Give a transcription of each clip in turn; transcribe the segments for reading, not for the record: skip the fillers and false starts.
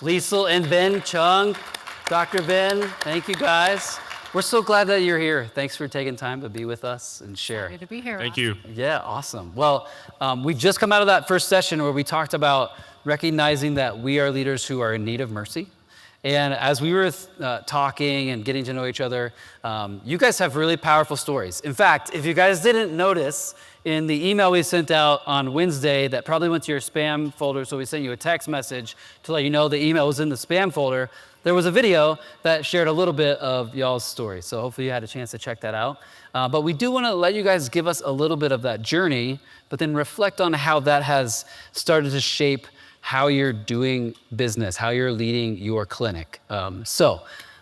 Leisle and Vinh Chung, Dr. Vinh, thank you guys. We're so glad that you're here. Thanks for taking time to be with us and share. Happy to be here. Thank you. Yeah, awesome. Well, we've just come out of that first session where we talked about recognizing that we are leaders who are in need of mercy. And as we were talking and getting to know each other, you guys have really powerful stories. In fact, if you guys didn't notice, in the email we sent out on Wednesday that probably went to your spam folder, so we sent you a text message to let you know the email was in the spam folder, there was a video that shared a little bit of y'all's story. So hopefully you had a chance to check that out. But we do want to let you guys give us a little bit of that journey, but then reflect on how that has started to shape how you're doing business, how you're leading your clinic. So,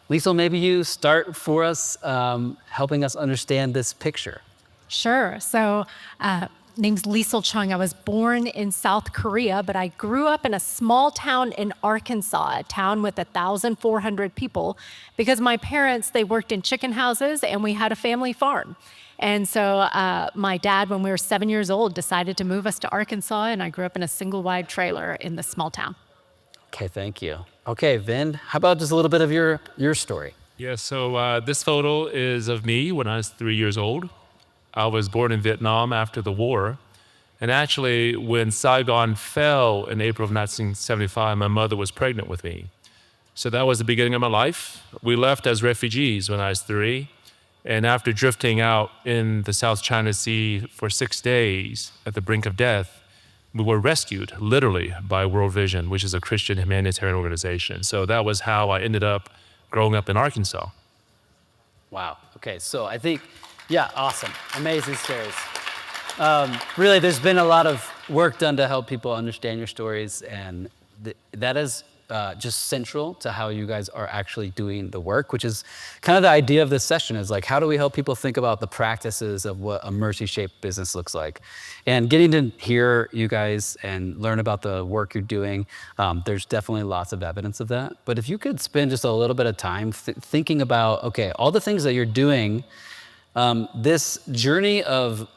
Leisle, maybe you start for us, helping us understand this picture. Sure. So, name's Leisle Chung. I was born in South Korea, but I grew up in a small town in Arkansas, a town with 1,400 people, because my parents, they worked in chicken houses and we had a family farm. And so my dad, when we were 7 years old, decided to move us to Arkansas, and I grew up in a single-wide trailer in this small town. Okay, thank you. Okay, Vinh, how about just a little bit of your story? Yeah, so this photo is of me when I was 3 years old. I was born in Vietnam after the war. And actually, when Saigon fell in April of 1975, my mother was pregnant with me. So that was the beginning of my life. We left as refugees when I was 3. And after drifting out in the South China Sea for 6 days at the brink of death, we were rescued, literally, by World Vision, which is a Christian humanitarian organization. So that was how I ended up growing up in Arkansas. Wow. Okay, so I think, yeah, awesome. Amazing stories. Really, there's been a lot of work done to help people understand your stories, and that is just central to how you guys are actually doing the work, which is kind of the idea of this session, is like, how do we help people think about the practices of what a mercy-shaped business looks like? And getting to hear you guys and learn about the work you're doing, there's definitely lots of evidence of that. But if you could spend just a little bit of time thinking about, okay, all the things that you're doing, this journey of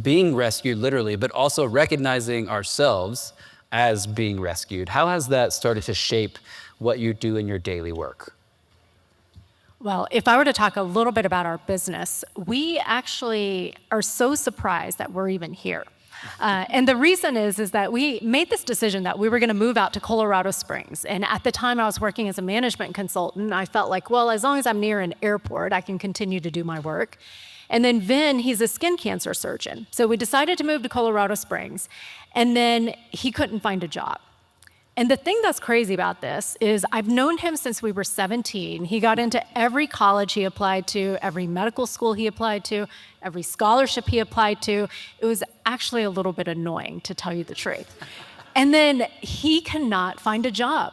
being rescued literally, but also recognizing ourselves as being rescued. How has that started to shape what you do in your daily work? Well, if I were to talk a little bit about our business, we actually are so surprised that we're even here. And the reason is that we made this decision that we were going to move out to Colorado Springs. And at the time I was working as a management consultant, I felt like, well, as long as I'm near an airport, I can continue to do my work. And then Vinh, he's a skin cancer surgeon. So we decided to move to Colorado Springs, and then he couldn't find a job. And the thing that's crazy about this is I've known him since we were 17. He got into every college he applied to, every medical school he applied to, every scholarship he applied to. It was actually a little bit annoying, to tell you the truth. And then he cannot find a job.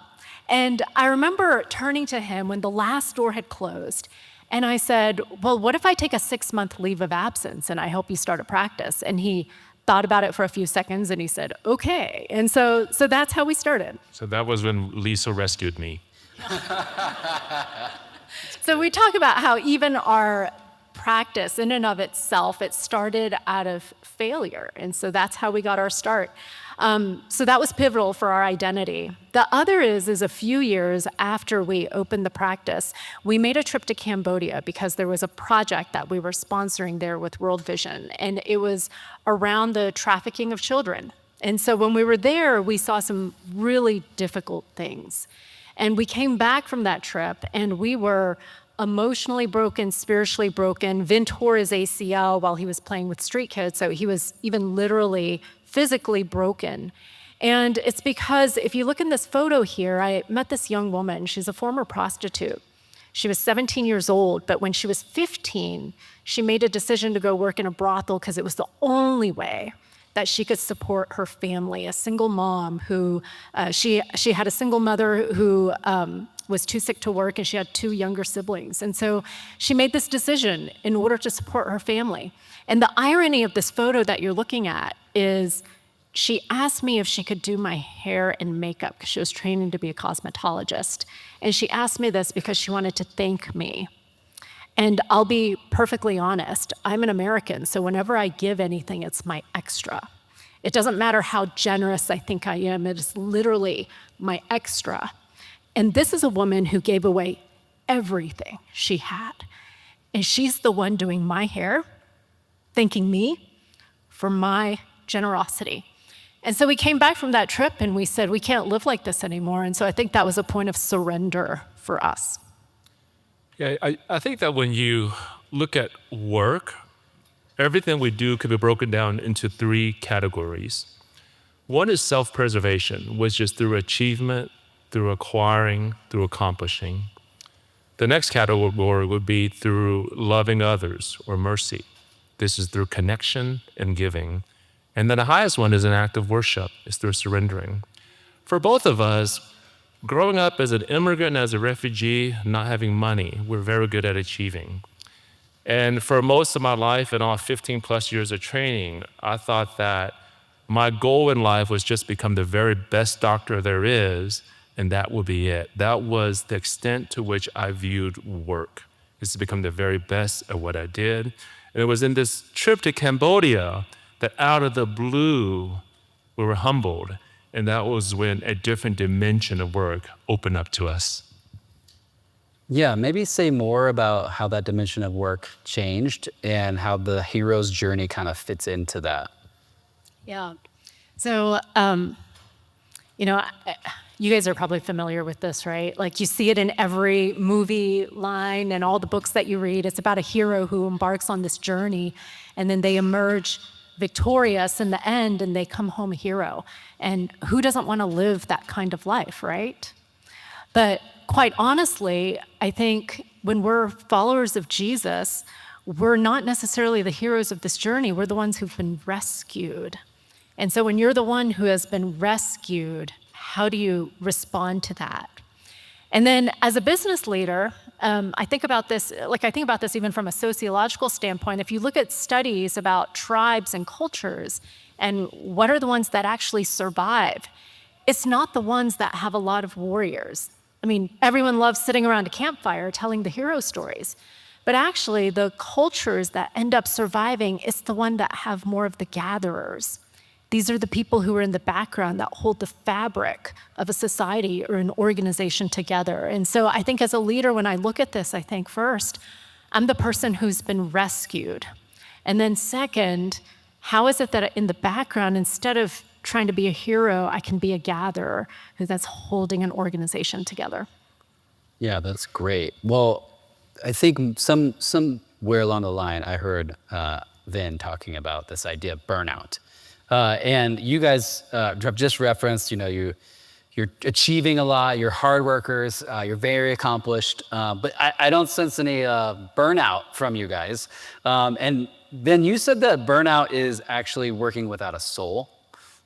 And I remember turning to him when the last door had closed, and I said, well, what if I take a 6-month leave of absence and I help you start a practice? And he thought about it for a few seconds and he said, okay. And so that's how we started. So that was when Leisle rescued me. So we talk about how even our practice in and of itself, it started out of failure. And so that's how we got our start. So that was pivotal for our identity. The other is a few years after we opened the practice, we made a trip to Cambodia because there was a project that we were sponsoring there with World Vision, and it was around the trafficking of children. And so when we were there, we saw some really difficult things. And we came back from that trip, and we were emotionally broken, spiritually broken. Vinh tore his ACL while he was playing with street kids, so he was even literally physically broken. And it's because if you look in this photo here, I met this young woman. She's a former prostitute. She was 17 years old, but when she was 15, she made a decision to go work in a brothel because it was the only way that she could support her family. A single mom who, she had a single mother who was too sick to work, and she had 2 younger siblings. And so she made this decision in order to support her family. And the irony of this photo that you're looking at is she asked me if she could do my hair and makeup because she was training to be a cosmetologist. And she asked me this because she wanted to thank me. And I'll be perfectly honest, I'm an American, so whenever I give anything, it's my extra. It doesn't matter how generous I think I am. It is literally my extra. And this is a woman who gave away everything she had. And she's the one doing my hair, thanking me for my generosity. And so we came back from that trip and we said, we can't live like this anymore. And so I think that was a point of surrender for us. Yeah, I think that when you look at work, everything we do could be broken down into 3 categories. One is self-preservation, which is through achievement, through acquiring, through accomplishing. The next category would be through loving others or mercy. This is through connection and giving. And then the highest one is an act of worship. It's through surrendering. For both of us, growing up as an immigrant, as a refugee, not having money, we're very good at achieving. And for most of my life and all 15 plus years of training, I thought that my goal in life was just become the very best doctor there is, and that would be it. That was the extent to which I viewed work, is to become the very best at what I did. And it was in this trip to Cambodia that out of the blue, we were humbled. And that was when a different dimension of work opened up to us. Yeah, maybe say more about how that dimension of work changed and how the hero's journey kind of fits into that. Yeah. So, you guys are probably familiar with this, right? Like you see it in every movie line and all the books that you read. It's about a hero who embarks on this journey and then they emerge victorious in the end and they come home a hero. And who doesn't want to live that kind of life, right? But quite honestly, I think when we're followers of Jesus, we're not necessarily the heroes of this journey. We're the ones who've been rescued. And so when you're the one who has been rescued, how do you respond to that? And then as a business leader, I think about this even from a sociological standpoint. If you look at studies about tribes and cultures and what are the ones that actually survive, it's not the ones that have a lot of warriors. I mean, everyone loves sitting around a campfire telling the hero stories. But actually, the cultures that end up surviving, it's the one that have more of the gatherers. These are the people who are in the background that hold the fabric of a society or an organization together. And so I think as a leader, when I look at this, I think first, I'm the person who's been rescued. And then second, how is it that in the background, instead of trying to be a hero, I can be a gatherer that's holding an organization together? Yeah, that's great. Well, I think somewhere along the line, I heard Vin talking about this idea of burnout. And you guys have just referenced, you're achieving a lot, you're hard workers, you're very accomplished, but I don't sense any burnout from you guys. And then you said that burnout is actually working without a soul,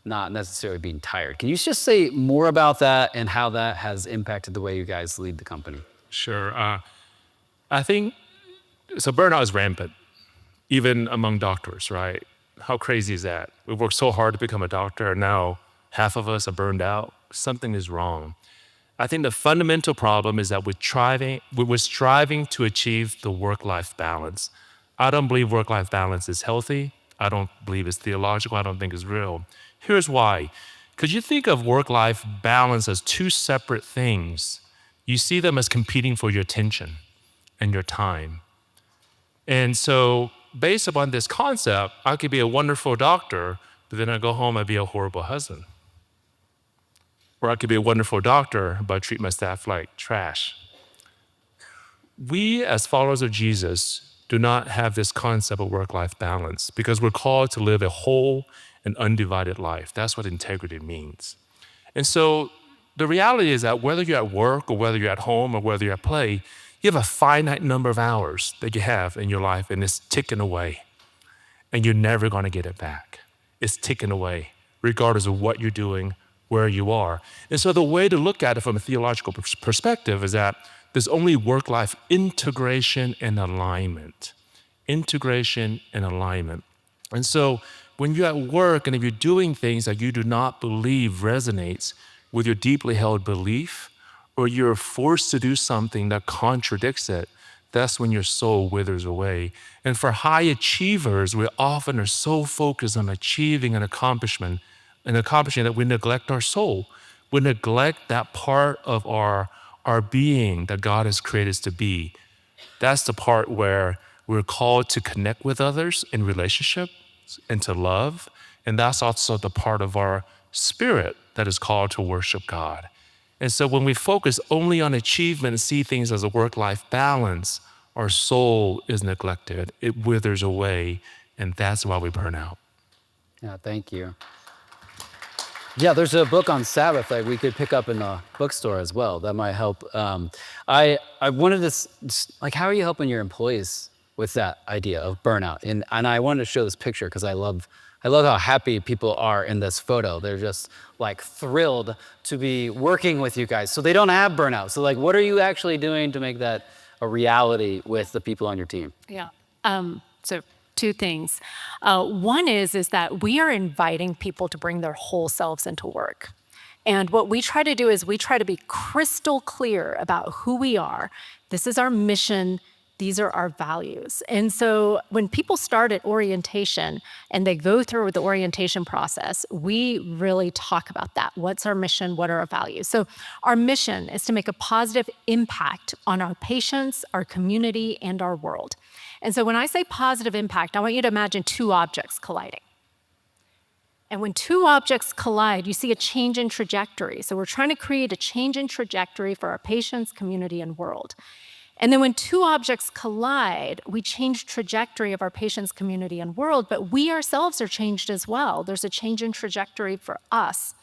not necessarily being tired. Can you just say more about that and how that has impacted the way you guys lead the company? Sure. I think, so burnout is rampant, even among doctors, right? How crazy is that? We worked so hard to become a doctor, and now half of us are burned out. Something is wrong. I think the fundamental problem is that we're striving to achieve the work-life balance. I don't believe work-life balance is healthy. I don't believe it's theological. I don't think it's real. Here's why. Because you think of work-life balance as 2 separate things. You see them as competing for your attention and your time. And so based upon this concept, I could be a wonderful doctor, but then I go home and be a horrible husband. Or I could be a wonderful doctor, but treat my staff like trash. We, as followers of Jesus, do not have this concept of work-life balance because we're called to live a whole and undivided life. That's what integrity means. And so the reality is that whether you're at work or whether you're at home or whether you're at play, you have a finite number of hours that you have in your life, and it's ticking away. And you're never going to get it back. It's ticking away, regardless of what you're doing, where you are. And so the way to look at it from a theological perspective is that there's only work-life integration and alignment. Integration and alignment. And so when you're at work and if you're doing things that you do not believe resonates with your deeply held belief, or you're forced to do something that contradicts it, that's when your soul withers away. And for high achievers, we often are so focused on achieving an accomplishment, that we neglect our soul. We neglect that part of our being that God has created us to be. That's the part where we're called to connect with others in relationship and to love. And that's also the part of our spirit that is called to worship God. And so when we focus only on achievement and see things as a work-life balance, our soul is neglected, it withers away, and that's why we burn out. Yeah, thank you. Yeah, there's a book on Sabbath that we could pick up in the bookstore as well. That might help. I wanted to, like, how are you helping your employees with that idea of burnout? And I wanted to show this picture because I love how happy people are in this photo. They're just like thrilled to be working with you guys. So they don't have burnout. So like, what are you actually doing to make that a reality with the people on your team? Yeah. So two things. One is that we are inviting people to bring their whole selves into work. And what we try to do is we try to be crystal clear about who we are. This is our mission. These are our values. And so when people start at orientation and they go through the orientation process, we really talk about that. What's our mission? What are our values? So our mission is to make a positive impact on our patients, our community, and our world. And so when I say positive impact, I want you to imagine two objects colliding. And when two objects collide, you see a change in trajectory. So we're trying to create a change in trajectory for our patients, community, and world. And then when two objects collide, we change trajectory of our patients, community, and world, but we ourselves are changed as well. There's a change in trajectory for us.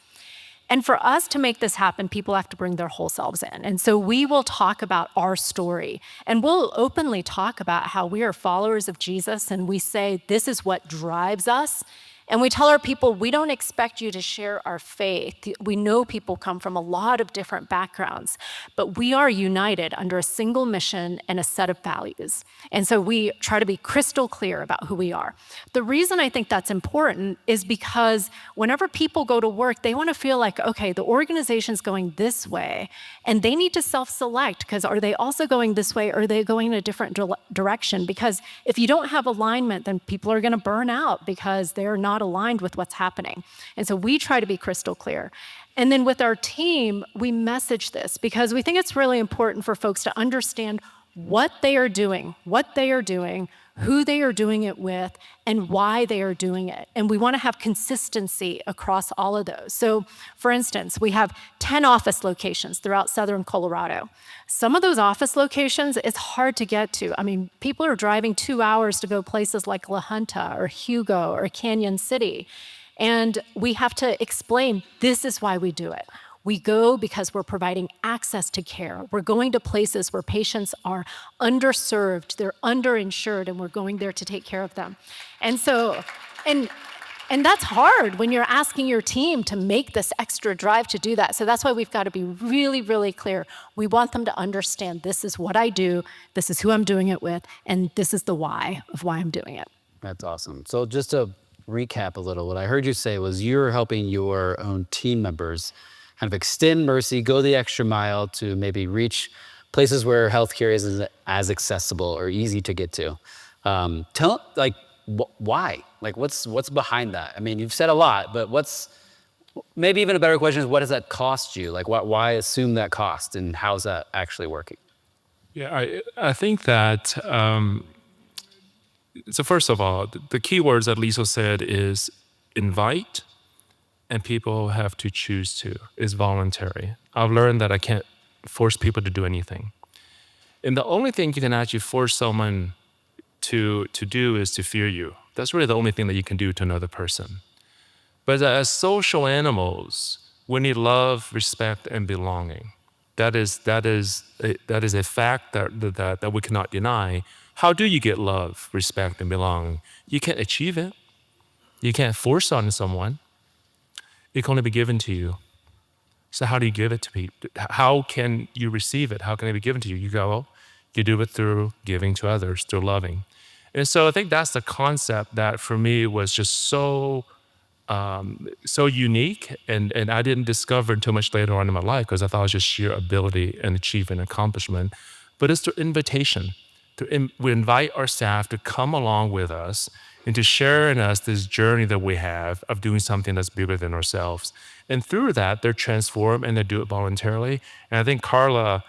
And for us to make this happen, people have to bring their whole selves in. And so we will talk about our story, and we'll openly talk about how we are followers of Jesus, and we say, this is what drives us. And we tell our people, we don't expect you to share our faith. We know people come from a lot of different backgrounds, but we are united under a single mission and a set of values. And so we try to be crystal clear about who we are. The reason I think that's important is because whenever people go to work, they want to feel like, okay, the organization's going this way, and they need to self-select, because are they also going this way, or are they going in a different direction? Because if you don't have alignment, then people are going to burn out because they're not aligned with what's happening. And so we try to be crystal clear. And then with our team, we message this because we think it's really important for folks to understand what they are doing, who they are doing it with, and why they are doing it. And we want to have consistency across all of those. So for instance, we have 10 office locations throughout southern Colorado. Some of those office locations, it's hard to get to. I mean, people are driving 2 hours to go places like La Junta or Hugo or Canyon City. And we have to explain, this is why we do it. We go because we're providing access to care. We're going to places where patients are underserved, they're underinsured, and we're going there to take care of them. And so, and that's hard when you're asking your team to make this extra drive to do that. So that's why we've got to be really, really clear. We want them to understand, this is what I do, this is who I'm doing it with, and this is the why of why I'm doing it. That's awesome. So just to recap a little, what I heard you say was you're helping your own team members kind of extend mercy, go the extra mile to maybe reach places where healthcare isn't as accessible or easy to get to. Tell, like, why? Like, what's behind that? I mean, you've said a lot, but maybe even a better question is, what does that cost you? Like, why assume that cost, and how's that actually working? Yeah, I think that, so first of all, the key words that Leisle said is invite, and people have to choose to. It's voluntary. I've learned that I can't force people to do anything. And the only thing you can actually force someone to do is to fear you. That's really the only thing that you can do to another person. But as social animals, we need love, respect, and belonging. That is a fact that we cannot deny. How do you get love, respect, and belonging? You can't achieve it. You can't force it on someone. It can only be given to you. So how do you give it to people? How can you receive it? How can it be given to you? You do it through giving to others, through loving. And so I think that's the concept that for me was just so unique, and I didn't discover until much later on in my life, because I thought it was just sheer ability and achievement and accomplishment. But it's the invitation. we invite our staff to come along with us and to share in us this journey that we have of doing something that's bigger than ourselves. And through that, they're transformed and they do it voluntarily. And I think Carla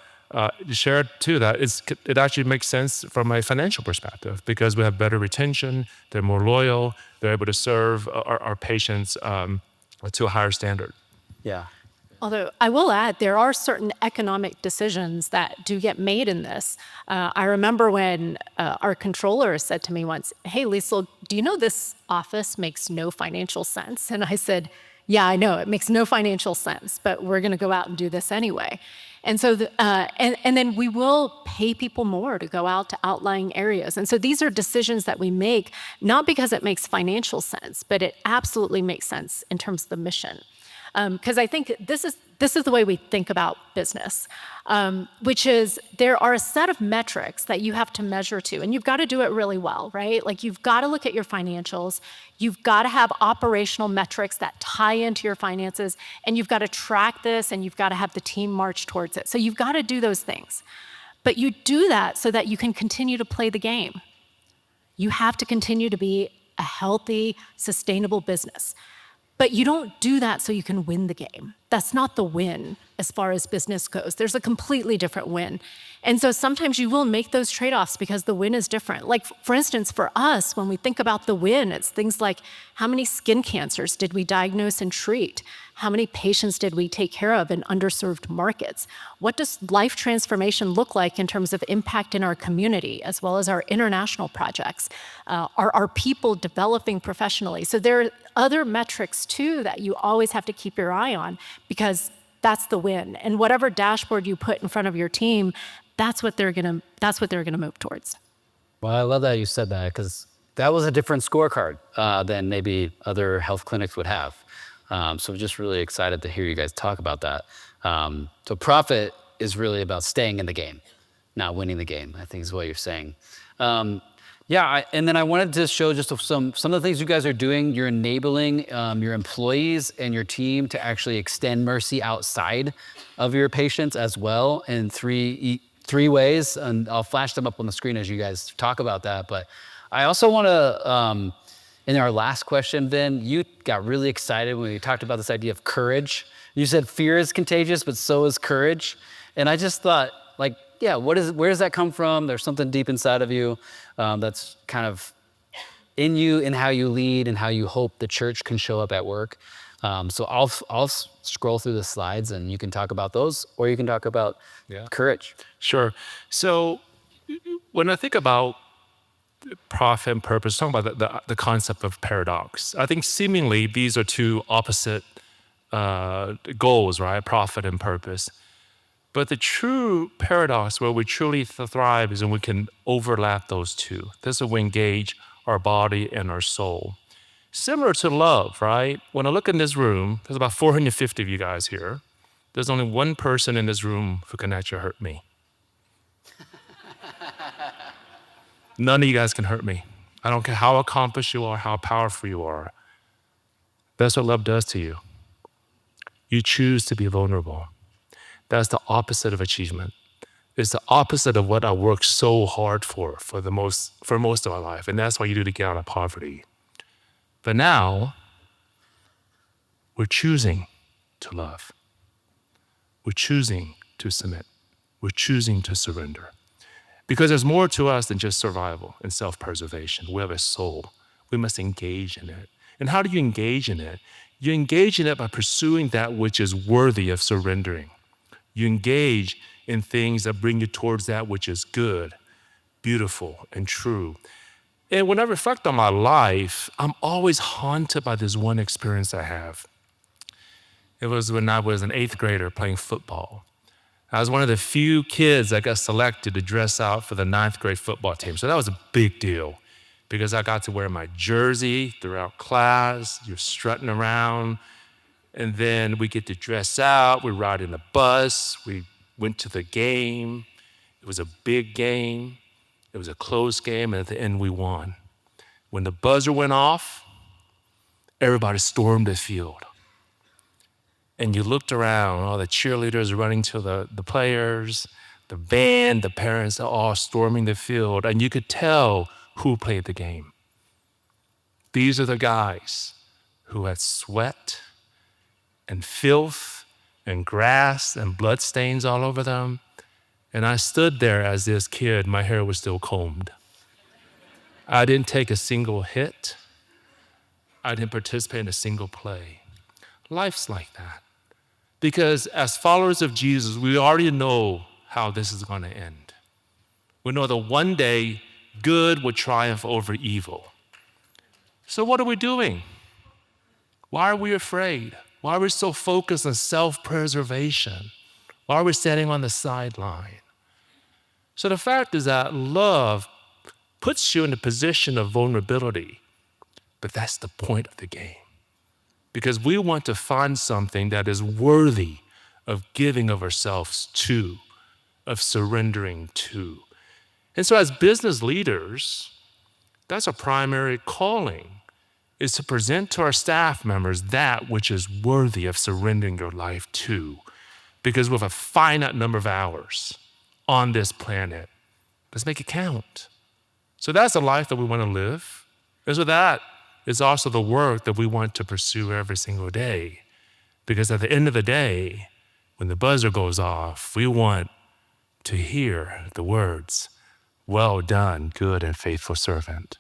shared too that it actually makes sense from a financial perspective because we have better retention, they're more loyal, they're able to serve our patients to a higher standard. Yeah. Although I will add, there are certain economic decisions that do get made in this. I remember when our controller said to me once, "Hey, Liesl, do you know this office makes no financial sense?" And I said, "Yeah, I know, it makes no financial sense, but we're going to go out and do this anyway." And so, and then we will pay people more to go out to outlying areas. And so these are decisions that we make, not because it makes financial sense, but it absolutely makes sense in terms of the mission. Because I think this is the way we think about business, which is there are a set of metrics that you have to measure to, and you've got to do it really well, right? Like you've got to look at your financials, you've got to have operational metrics that tie into your finances, and you've got to track this, and you've got to have the team march towards it. So you've got to do those things. But you do that so that you can continue to play the game. You have to continue to be a healthy, sustainable business. But you don't do that so you can win the game. That's not the win as far as business goes. There's a completely different win. And so sometimes you will make those trade-offs because the win is different. Like, for instance, for us, when we think about the win, it's things like how many skin cancers did we diagnose and treat? How many patients did we take care of in underserved markets? What does life transformation look like in terms of impact in our community, as well as our international projects? Are our people developing professionally? So there are other metrics, too, that you always have to keep your eye on because that's the win. And whatever dashboard you put in front of your team, that's what they're gonna move towards. Well, I love that you said that because that was a different scorecard than maybe other health clinics would have. So I'm just really excited to hear you guys talk about that. So profit is really about staying in the game, not winning the game, I think is what you're saying. And then I wanted to show just some of the things you guys are doing. You're enabling your employees and your team to actually extend mercy outside of your patients as well in three ways. And I'll flash them up on the screen as you guys talk about that. But I also want to, in our last question, Vin, you got really excited when we talked about this idea of courage. You said fear is contagious, but so is courage. And I just thought, like, yeah, where does that come from? There's something deep inside of you that's kind of in you, in how you lead and how you hope the church can show up at work. So I'll scroll through the slides and you can talk about those, or you can talk about courage. Sure. So when I think about profit and purpose, talking about the concept of paradox, I think seemingly these are two opposite goals, right? Profit and purpose. But the true paradox where we truly thrive is when we can overlap those two. This is when we engage our body and our soul. Similar to love, right? When I look in this room, there's about 450 of you guys here. There's only one person in this room who can actually hurt me. None of you guys can hurt me. I don't care how accomplished you are, how powerful you are. That's what love does to you. You choose to be vulnerable. That's the opposite of achievement. It's the opposite of what I worked so hard for most of my life. And that's why you do to get out of poverty. But now, we're choosing to love. We're choosing to submit. We're choosing to surrender. Because there's more to us than just survival and self-preservation. We have a soul. We must engage in it. And how do you engage in it? You engage in it by pursuing that which is worthy of surrendering. You engage in things that bring you towards that which is good, beautiful, and true. And when I reflect on my life, I'm always haunted by this one experience I have. It was when I was an 8th grader playing football. I was one of the few kids that got selected to dress out for the 9th grade football team. So that was a big deal because I got to wear my jersey throughout class. You're strutting around. And then we get to dress out. We ride in a bus. We went to the game. It was a big game. It was a close game. And at the end, we won. When the buzzer went off, everybody stormed the field. And you looked around, all the cheerleaders running to the players, The band, the parents are all storming the field, and you could tell who played the game. These are the guys who had sweat and filth and grass and blood stains all over them. And I stood there as this kid, my hair was still combed. I didn't take a single hit. I didn't participate in a single play. Life's like that. Because as followers of Jesus, we already know how this is going to end. We know that one day good will triumph over evil. So what are we doing? Why are we afraid? Why are we so focused on self-preservation? Why are we standing on the sideline? So the fact is that love puts you in a position of vulnerability, but that's the point of the game. Because we want to find something that is worthy of giving of ourselves to, of surrendering to. And so as business leaders, that's our primary calling, is to present to our staff members that which is worthy of surrendering your life to. Because we have a finite number of hours on this planet. Let's make it count. So that's the life that we want to live. And so that is also the work that we want to pursue every single day. Because at the end of the day, when the buzzer goes off, we want to hear the words, "Well done, good and faithful servant."